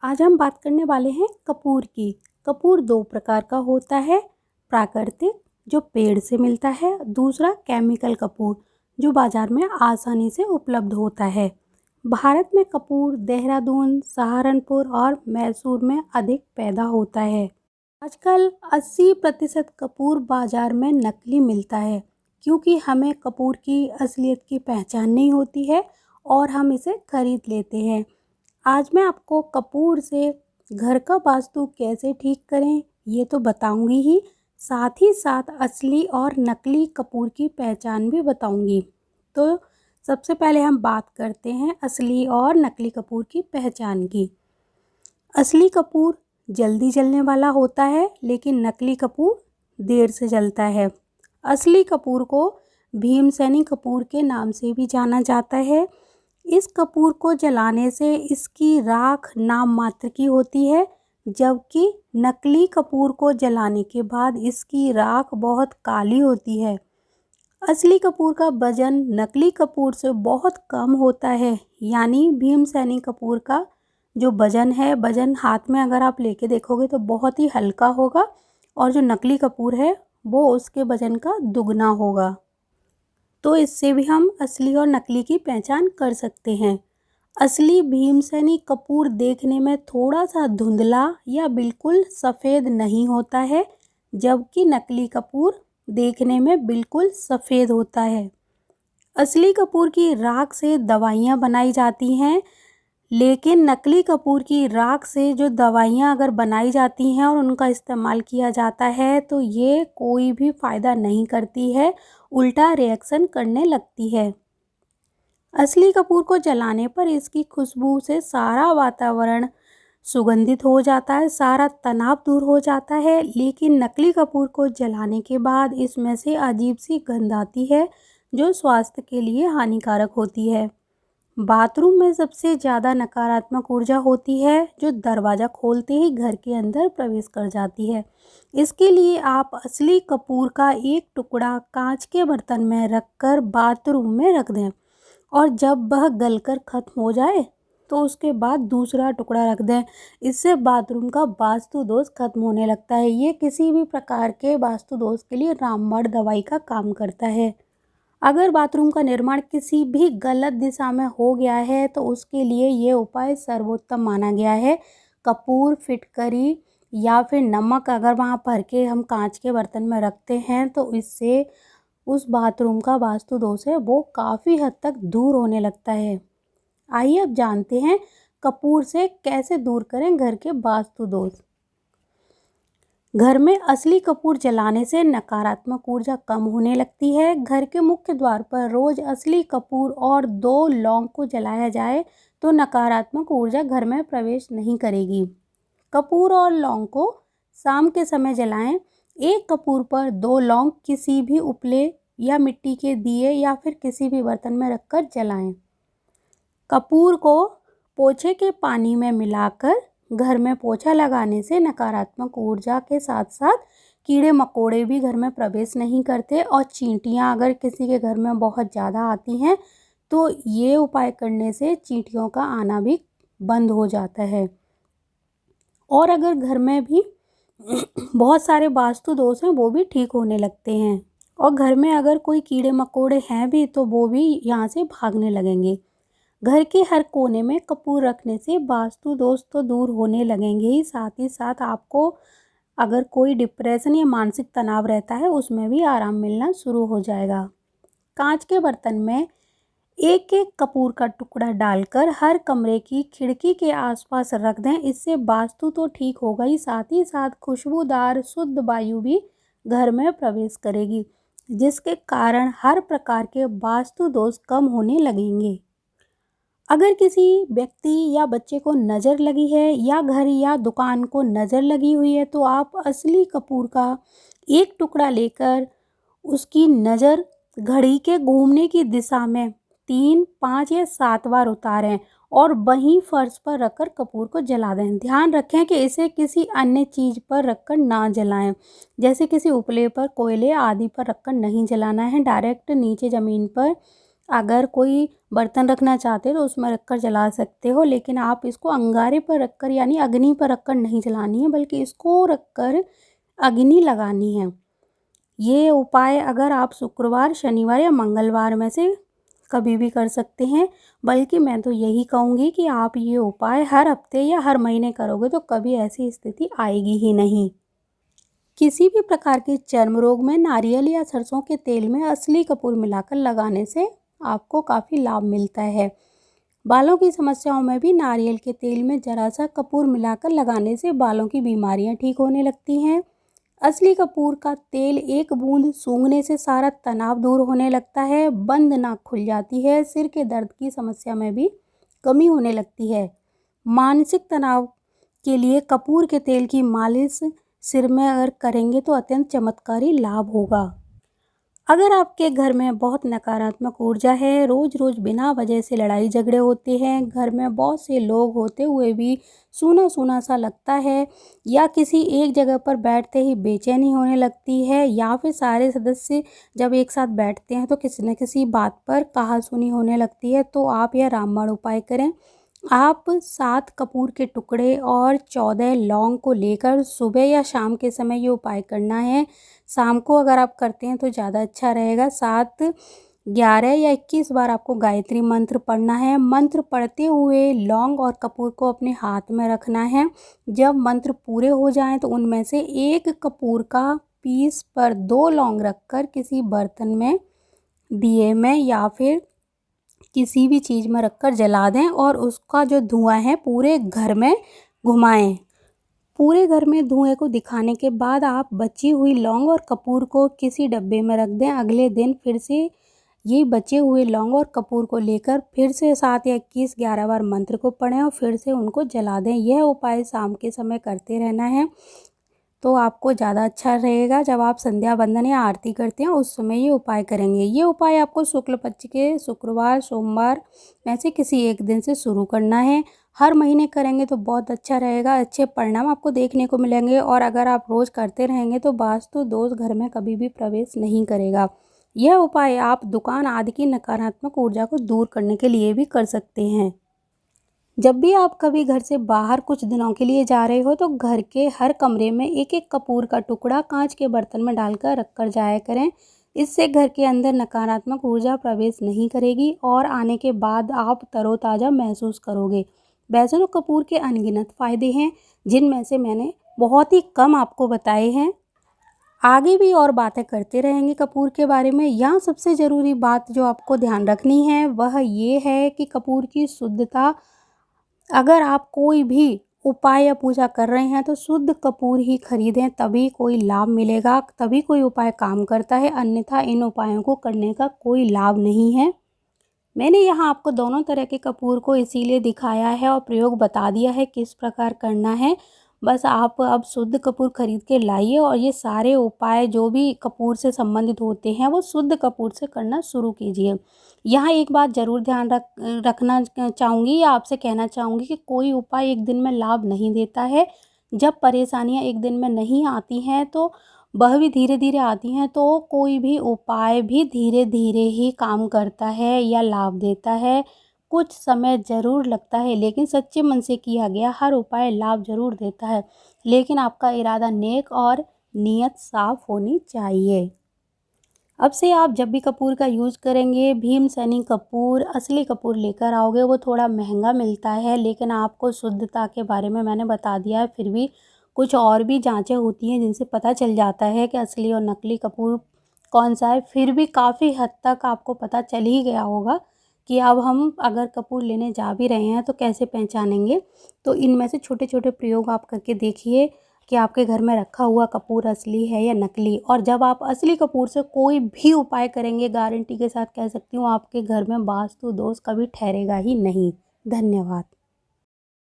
आज हम बात करने वाले हैं कपूर की। कपूर दो प्रकार का होता है, प्राकृतिक जो पेड़ से मिलता है, दूसरा केमिकल कपूर जो बाजार में आसानी से उपलब्ध होता है। भारत में कपूर देहरादून, सहारनपुर और मैसूर में अधिक पैदा होता है। आजकल 80% कपूर बाजार में नकली मिलता है क्योंकि हमें कपूर की असलियत की पहचान नहीं होती है और हम इसे खरीद लेते हैं। आज मैं आपको कपूर से घर का वास्तु कैसे ठीक करें ये तो बताऊंगी ही, साथ ही साथ असली और नकली कपूर की पहचान भी बताऊंगी। तो सबसे पहले हम बात करते हैं असली और नकली कपूर की पहचान की। असली कपूर जल्दी जलने वाला होता है, लेकिन नकली कपूर देर से जलता है। असली कपूर को भीमसेनी कपूर के नाम से भी जाना जाता है। इस कपूर को जलाने से इसकी राख नाम मात्र की होती है, जबकि नकली कपूर को जलाने के बाद इसकी राख बहुत काली होती है। असली कपूर का वजन नकली कपूर से बहुत कम होता है, यानी भीमसेनी कपूर का जो वजन है, वजन हाथ में अगर आप लेके देखोगे तो बहुत ही हल्का होगा और जो नकली कपूर है वो उसके वजन का दुगना होगा। तो इससे भी हम असली और नकली की पहचान कर सकते हैं। असली भीमसेनी कपूर देखने में थोड़ा सा धुंधला या बिल्कुल सफ़ेद नहीं होता है, जबकि नकली कपूर देखने में बिल्कुल सफ़ेद होता है। असली कपूर की राख से दवाइयाँ बनाई जाती हैं, लेकिन नकली कपूर की राख से जो दवाइयाँ अगर बनाई जाती हैं और उनका इस्तेमाल किया जाता है तो ये कोई भी फ़ायदा नहीं करती है, उल्टा रिएक्शन करने लगती है। असली कपूर को जलाने पर इसकी खुशबू से सारा वातावरण सुगंधित हो जाता है, सारा तनाव दूर हो जाता है, लेकिन नकली कपूर को जलाने के बाद इसमें से अजीब सी गंध आती है जो स्वास्थ्य के लिए हानिकारक होती है। बाथरूम में सबसे ज़्यादा नकारात्मक ऊर्जा होती है जो दरवाज़ा खोलते ही घर के अंदर प्रवेश कर जाती है। इसके लिए आप असली कपूर का एक टुकड़ा कांच के बर्तन में रखकर बाथरूम में रख दें और जब वह गलकर ख़त्म हो जाए तो उसके बाद दूसरा टुकड़ा रख दें। इससे बाथरूम का वास्तु दोष खत्म होने लगता है। ये किसी भी प्रकार के वास्तु दोष के लिए रामबाण दवाई का काम करता है। अगर बाथरूम का निर्माण किसी भी गलत दिशा में हो गया है तो उसके लिए ये उपाय सर्वोत्तम माना गया है। कपूर, फिटकरी या फिर नमक अगर वहाँ भर के हम कांच के बर्तन में रखते हैं तो इससे उस बाथरूम का वास्तु दोष है वो काफ़ी हद तक दूर होने लगता है। आइए अब जानते हैं कपूर से कैसे दूर करें घर के वास्तु दोष। घर में असली कपूर जलाने से नकारात्मक ऊर्जा कम होने लगती है। घर के मुख्य द्वार पर रोज असली कपूर और 2 लौंग को जलाया जाए तो नकारात्मक ऊर्जा घर में प्रवेश नहीं करेगी। कपूर और लौंग को शाम के समय जलाएं। एक कपूर पर 2 लौंग किसी भी उपले या मिट्टी के दिए या फिर किसी भी बर्तन में रखकर जलाएं। कपूर को पोछे के पानी में मिलाकर घर में पोछा लगाने से नकारात्मक ऊर्जा के साथ साथ कीड़े मकोड़े भी घर में प्रवेश नहीं करते और चींटियां अगर किसी के घर में बहुत ज़्यादा आती हैं तो ये उपाय करने से चींटियों का आना भी बंद हो जाता है। और अगर घर में भी बहुत सारे वास्तु दोष हैं वो भी ठीक होने लगते हैं और घर में अगर कोई कीड़े मकोड़े हैं भी तो वो भी यहाँ से भागने लगेंगे। घर के हर कोने में कपूर रखने से वास्तु दोष तो दूर होने लगेंगे ही, साथ ही साथ आपको अगर कोई डिप्रेशन या मानसिक तनाव रहता है उसमें भी आराम मिलना शुरू हो जाएगा। कांच के बर्तन में एक एक कपूर का टुकड़ा डालकर हर कमरे की खिड़की के आसपास रख दें। इससे वास्तु तो ठीक होगा ही, साथ ही साथ खुशबूदार शुद्ध वायु भी घर में प्रवेश करेगी, जिसके कारण हर प्रकार के वास्तु दोष कम होने लगेंगे। अगर किसी व्यक्ति या बच्चे को नज़र लगी है या घर या दुकान को नज़र लगी हुई है तो आप असली कपूर का एक टुकड़ा लेकर उसकी नज़र घड़ी के घूमने की दिशा में 3, 5 या 7 बार उतारें और वहीं फर्श पर रखकर कपूर को जला दें। ध्यान रखें कि इसे किसी अन्य चीज़ पर रखकर ना जलाएं, जैसे किसी उपले पर, कोयले आदि पर रखकर नहीं जलाना है। डायरेक्ट नीचे ज़मीन पर अगर कोई बर्तन रखना चाहते हो तो उसमें रखकर जला सकते हो, लेकिन आप इसको अंगारे पर रखकर यानी अग्नि पर रखकर नहीं जलानी है, बल्कि इसको रखकर अग्नि लगानी है। ये उपाय अगर आप शुक्रवार, शनिवार या मंगलवार में से कभी भी कर सकते हैं, बल्कि मैं तो यही कहूँगी कि आप ये उपाय हर हफ्ते या हर महीने करोगे तो कभी ऐसी स्थिति आएगी ही नहीं। किसी भी प्रकार के चर्म रोग में नारियल या सरसों के तेल में असली कपूर मिलाकर लगाने से आपको काफ़ी लाभ मिलता है। बालों की समस्याओं में भी नारियल के तेल में जरा सा कपूर मिलाकर लगाने से बालों की बीमारियां ठीक होने लगती हैं। असली कपूर का तेल एक बूंद सूंघने से सारा तनाव दूर होने लगता है, बंद नाक खुल जाती है, सिर के दर्द की समस्या में भी कमी होने लगती है। मानसिक तनाव के लिए कपूर के तेल की मालिश सिर में अगर करेंगे तो अत्यंत चमत्कारी लाभ होगा। अगर आपके घर में बहुत नकारात्मक ऊर्जा है, रोज़ रोज़ बिना वजह से लड़ाई झगड़े होते हैं, घर में बहुत से लोग होते हुए भी सूना सूना सा लगता है, या किसी एक जगह पर बैठते ही बेचैनी होने लगती है, या फिर सारे सदस्य जब एक साथ बैठते हैं तो किसी न किसी बात पर कहासुनी होने लगती है, तो आप यह रामबाण उपाय करें। आप 7 कपूर के टुकड़े और 14 लौंग को लेकर सुबह या शाम के समय ये उपाय करना है। शाम को अगर आप करते हैं तो ज़्यादा अच्छा रहेगा। 7, 11 या 21 बार आपको गायत्री मंत्र पढ़ना है। मंत्र पढ़ते हुए लौंग और कपूर को अपने हाथ में रखना है। जब मंत्र पूरे हो जाएं तो उनमें से एक कपूर का पीस पर 2 लौंग रखकर किसी बर्तन में, दिए में या फिर किसी भी चीज़ में रखकर जला दें और उसका जो धुआं है पूरे घर में घुमाएं। पूरे घर में धुएं को दिखाने के बाद आप बची हुई लौंग और कपूर को किसी डब्बे में रख दें। अगले दिन फिर से ये बचे हुए लौंग और कपूर को लेकर फिर से 7 या 21, 11 बार मंत्र को पढ़ें और फिर से उनको जला दें। यह उपाय शाम के समय करते रहना है तो आपको ज़्यादा अच्छा रहेगा। जब आप संध्या बंदन या आरती करते हैं उस समय ये उपाय करेंगे। ये उपाय आपको शुक्ल पक्ष के शुक्रवार, सोमवार में से किसी एक दिन से शुरू करना है। हर महीने करेंगे तो बहुत अच्छा रहेगा, अच्छे परिणाम आपको देखने को मिलेंगे। और अगर आप रोज़ करते रहेंगे तो वास्तु दोष घर में कभी भी प्रवेश नहीं करेगा। यह उपाय आप दुकान आदि की नकारात्मक ऊर्जा को दूर करने के लिए भी कर सकते हैं। जब भी आप कभी घर से बाहर कुछ दिनों के लिए जा रहे हो तो घर के हर कमरे में एक एक कपूर का टुकड़ा कांच के बर्तन में डालकर रखकर जाया करें। इससे घर के अंदर नकारात्मक ऊर्जा प्रवेश नहीं करेगी और आने के बाद आप तरोताज़ा महसूस करोगे। वैसे तो कपूर के अनगिनत फ़ायदे हैं, जिनमें से मैंने बहुत ही कम आपको बताए हैं। आगे भी और बातें करते रहेंगे कपूर के बारे में। यहाँ सबसे ज़रूरी बात जो आपको ध्यान रखनी है वह ये है कि कपूर की शुद्धता, अगर आप कोई भी उपाय या पूजा कर रहे हैं तो शुद्ध कपूर ही खरीदें, तभी कोई लाभ मिलेगा, तभी कोई उपाय काम करता है, अन्यथा इन उपायों को करने का कोई लाभ नहीं है। मैंने यहाँ आपको दोनों तरह के कपूर को इसीलिए दिखाया है और प्रयोग बता दिया है किस प्रकार करना है। बस आप अब शुद्ध कपूर खरीद के लाइए और ये सारे उपाय जो भी कपूर से संबंधित होते हैं वो शुद्ध कपूर से करना शुरू कीजिए। यहाँ एक बात ज़रूर ध्यान रखना चाहूँगी या आपसे कहना चाहूँगी कि कोई उपाय एक दिन में लाभ नहीं देता है। जब परेशानियाँ एक दिन में नहीं आती हैं तो वह भी धीरे धीरे आती हैं, तो कोई भी उपाय भी धीरे धीरे ही काम करता है या लाभ देता है। कुछ समय ज़रूर लगता है, लेकिन सच्चे मन से किया गया हर उपाय लाभ ज़रूर देता है, लेकिन आपका इरादा नेक और नीयत साफ होनी चाहिए। अब से आप जब भी कपूर का यूज़ करेंगे, भीमसेनी कपूर, असली कपूर लेकर आओगे। वो थोड़ा महंगा मिलता है, लेकिन आपको शुद्धता के बारे में मैंने बता दिया है। फिर भी कुछ और भी जांचें होती हैं जिनसे पता चल जाता है कि असली और नकली कपूर कौन सा है। फिर भी काफ़ी हद तक आपको पता चल ही गया होगा कि अब हम अगर कपूर लेने जा भी रहे हैं तो कैसे पहचानेंगे। तो इनमें से छोटे छोटे प्रयोग आप करके देखिए कि आपके घर में रखा हुआ कपूर असली है या नकली। और जब आप असली कपूर से कोई भी उपाय करेंगे, गारंटी के साथ कह सकती हूँ आपके घर में वास्तु दोष कभी ठहरेगा ही नहीं। धन्यवाद।